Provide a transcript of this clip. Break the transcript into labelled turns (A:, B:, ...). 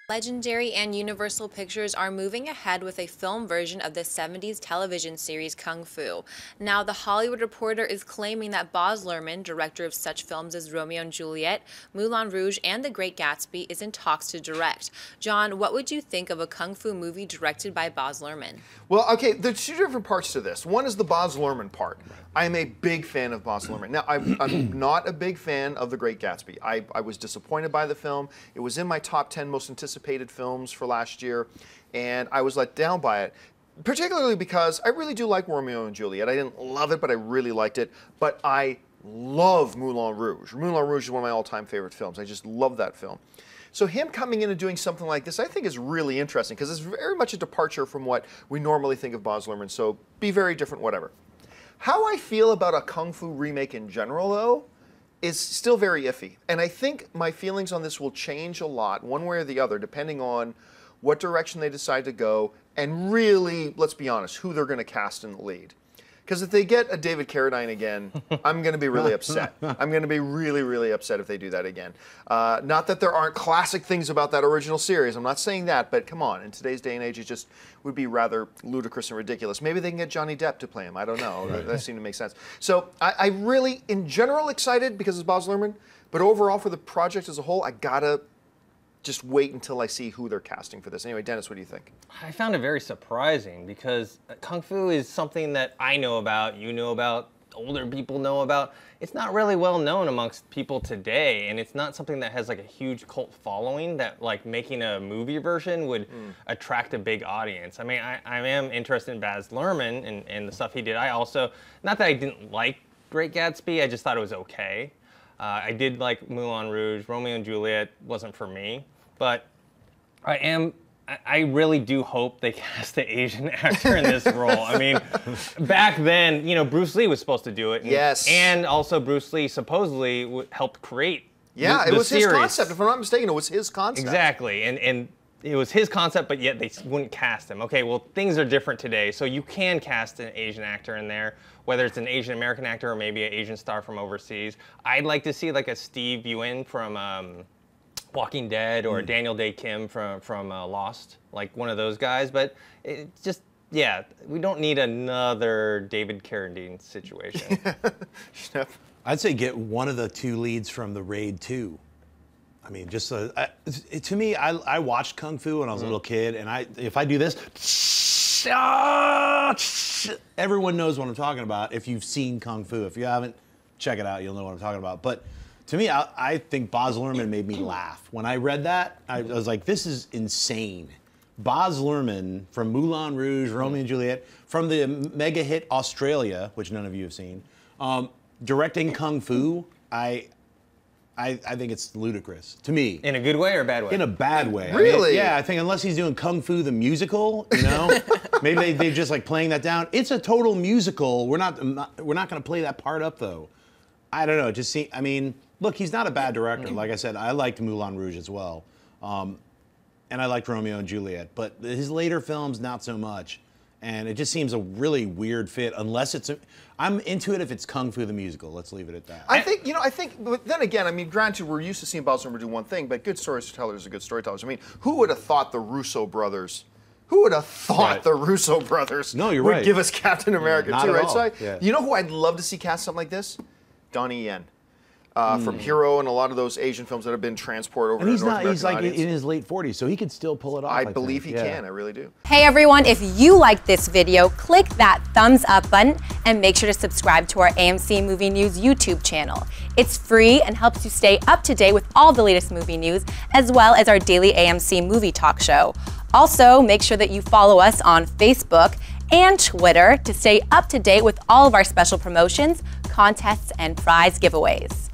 A: Legendary and Universal Pictures are moving ahead with a film version of the 70s television series Kung Fu. Now, The Hollywood Reporter is claiming that Baz Luhrmann, director of such films as Romeo and Juliet, Moulin Rouge, and The Great Gatsby, is in talks to direct. John, what would you think of a Kung Fu movie directed by Baz Luhrmann?
B: Well, okay, there's two different parts to this. One is the Baz Luhrmann part. I am a big fan of Baz Luhrmann. Now, I'm not a big fan of The Great Gatsby. I was disappointed by the film. It was in my top 10 most anticipated films for last year, and I was let down by it, particularly because I really do like Romeo and Juliet. I didn't love it, but I really liked it. But I love Moulin Rouge. Moulin Rouge is one of my all-time favorite films. I just love that film. So him coming in and doing something like this, I think is really interesting, because it's very much a departure from what we normally think of Baz Luhrmann, so be very different, whatever. How I feel about a Kung Fu remake in general, though, is still very iffy. And I think my feelings on this will change a lot, one way or the other, depending on what direction they decide to go, and really, let's be honest, who they're going to cast in the lead. Because if they get a David Carradine again, I'm going to be really upset. I'm going to be really, really upset if they do that again. Not that there aren't classic things about that original series. I'm not saying that, but come on. In today's day and age, it just would be rather ludicrous and ridiculous. Maybe they can get Johnny Depp to play him. I don't know. That seemed to make sense. So I really, in general, excited because it's Baz Luhrmann. But overall, for the project as a whole, I got to just wait until I see who they're casting for this. Anyway, Dennis, what do you think?
C: I found it very surprising because Kung Fu is something that I know about, you know about, older people know about. It's not really well known amongst people today, and it's not something that has like a huge cult following that like making a movie version would attract a big audience. I mean, I am interested in Baz Luhrmann and the stuff he did. I also, not that I didn't like Great Gatsby, I just thought it was okay. I did like Moulin Rouge. Romeo and Juliet wasn't for me. But I really do hope they cast the Asian actor in this role. I mean, back then, you know, Bruce Lee was supposed to do it. And,
B: yes.
C: And also Bruce Lee supposedly helped create
B: the
C: it was
B: his concept. If I'm not mistaken, it was his concept.
C: Exactly. And it was his concept, but yet they wouldn't cast him. Okay, well, things are different today. So you can cast an Asian actor in there, whether it's an Asian American actor or maybe an Asian star from overseas. I'd like to see like a Steve Yeun from Walking Dead or Daniel Day Kim from Lost, like one of those guys. But it just, yeah, we don't need another David Carradine situation.
D: I'd say get one of the two leads from the Raid 2. I mean, just to me, I watched Kung Fu when I was a little kid, and if I do this, everyone knows what I'm talking about if you've seen Kung Fu. If you haven't, check it out, you'll know what I'm talking about. But to me, I think Baz Luhrmann made me laugh. When I read that, I was like, this is insane. Baz Luhrmann from Moulin Rouge, Romeo and Juliet, from the mega hit Australia, which none of you have seen, directing Kung Fu, I think it's ludicrous, to me.
C: In a good way or a bad way?
D: In a bad way.
B: Really?
D: I mean, yeah, I think unless he's doing Kung Fu the musical, you know, maybe they just like playing that down. It's a total musical. We're not going to play that part up though. I don't know. I mean, look, he's not a bad director. Like I said, I liked Moulin Rouge as well, and I liked Romeo and Juliet. But his later films, not so much. And it just seems a really weird fit, unless it's I'm into it if it's Kung Fu the musical. Let's leave it at that.
B: I think, but then again, I mean, granted, we're used to seeing Baz Luhrmann do one thing, but good storytellers are good storytellers. I mean, who would have thought the Russo brothers? Who would have thought the Russo brothers would give us Captain America too, right? So you know who I'd love to see cast something like this? Donnie Yen. From Hero and a lot of those Asian films that have been transported over to North American
D: he's like
B: audience.
D: in his late 40s, so he could still pull it off.
B: I believe he can, I really do.
A: Hey everyone, if you liked this video, click that thumbs up button and make sure to subscribe to our AMC Movie News YouTube channel. It's free and helps you stay up to date with all the latest movie news, as well as our daily AMC movie talk show. Also, make sure that you follow us on Facebook and Twitter to stay up to date with all of our special promotions, contests, and prize giveaways.